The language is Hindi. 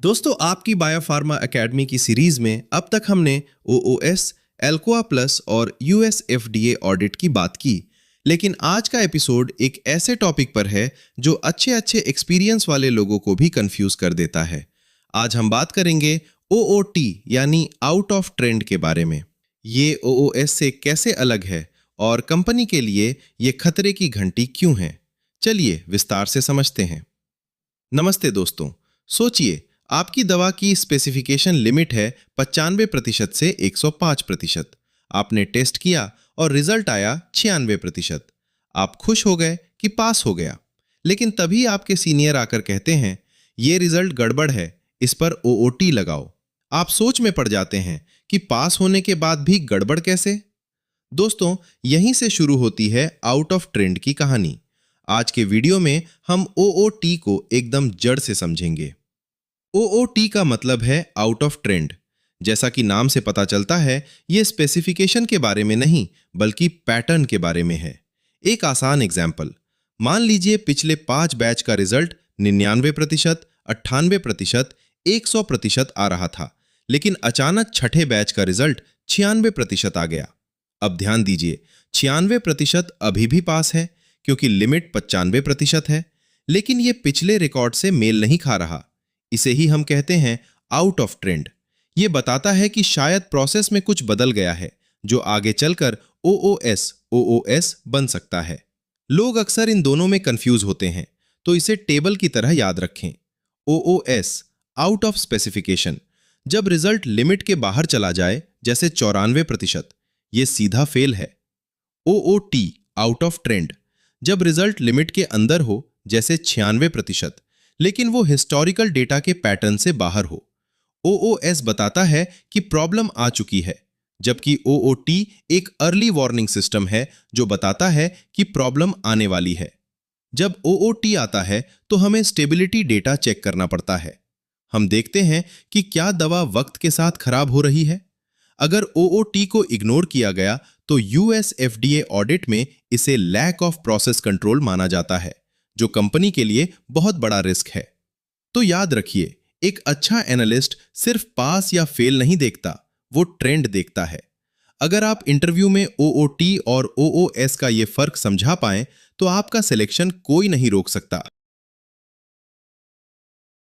दोस्तों, आपकी बायोफार्मा एकेडमी की सीरीज में अब तक हमने ओओएस, एल्कोआ प्लस और यूएस एफडीए ऑडिट की बात की। लेकिन आज का एपिसोड एक ऐसे टॉपिक पर है जो अच्छे अच्छे एक्सपीरियंस वाले लोगों को भी कंफ्यूज कर देता है। आज हम बात करेंगे ओओटी यानी आउट ऑफ ट्रेंड के बारे में। ये ओओएस से कैसे अलग है और कंपनी के लिए ये खतरे की घंटी क्यों है। चलिए विस्तार से समझते हैं। नमस्ते दोस्तों, सोचिए आपकी दवा की स्पेसिफिकेशन लिमिट है 95% से 105%। आपने टेस्ट किया और रिजल्ट आया 96%। आप खुश हो गए कि पास हो गया। लेकिन तभी आपके सीनियर आकर कहते हैं ये रिजल्ट गड़बड़ है, इस पर ओओटी लगाओ। आप सोच में पड़ जाते हैं कि पास होने के बाद भी गड़बड़ कैसे। दोस्तों, यहीं से शुरू होती है आउट ऑफ ट्रेंड की कहानी। आज के वीडियो में हम ओओटी को एकदम जड़ से समझेंगे। ओओटी का मतलब है आउट ऑफ ट्रेंड। जैसा कि नाम से पता चलता है, यह स्पेसिफिकेशन के बारे में नहीं बल्कि पैटर्न के बारे में है। एक आसान एग्जाम्पल, मान लीजिए पिछले 5 बैच का रिजल्ट 99%, 98%, 100% आ रहा था, लेकिन अचानक छठे बैच का रिजल्ट 96% आ गया। अब ध्यान दीजिए, 96% अभी भी पास है क्योंकि लिमिट 95% है, लेकिन यह पिछले रिकॉर्ड से मेल नहीं खा रहा। इसे ही हम कहते हैं आउट ऑफ ट्रेंड। यह बताता है कि शायद प्रोसेस में कुछ बदल गया है जो आगे चलकर ओओएस बन सकता है। लोग अक्सर इन दोनों में कंफ्यूज होते हैं, तो इसे टेबल की तरह याद रखें। ओओएस आउट ऑफ स्पेसिफिकेशन, जब रिजल्ट लिमिट के बाहर चला जाए, जैसे 94%, यह सीधा फेल है। ओओटी आउट ऑफ ट्रेंड, जब रिजल्ट लिमिट के अंदर हो, जैसे 96%, लेकिन वो हिस्टोरिकल डेटा के पैटर्न से बाहर हो। ओओएस बताता है कि प्रॉब्लम आ चुकी है, जबकि ओओटी एक अर्ली वार्निंग सिस्टम है जो बताता है कि प्रॉब्लम आने वाली है। जब ओओटी आता है तो हमें स्टेबिलिटी डेटा चेक करना पड़ता है। हम देखते हैं कि क्या दवा वक्त के साथ खराब हो रही है। अगर ओओटी को इग्नोर किया गया तो यूएस एफडीए ऑडिट में इसे लैक ऑफ प्रोसेस कंट्रोल माना जाता है, जो कंपनी के लिए बहुत बड़ा रिस्क है। तो याद रखिए, एक अच्छा एनालिस्ट सिर्फ पास या फेल नहीं देखता, वो ट्रेंड देखता है। अगर आप इंटरव्यू में ओओटी और ओओएस का ये फर्क समझा पाएं, तो आपका सिलेक्शन कोई नहीं रोक सकता।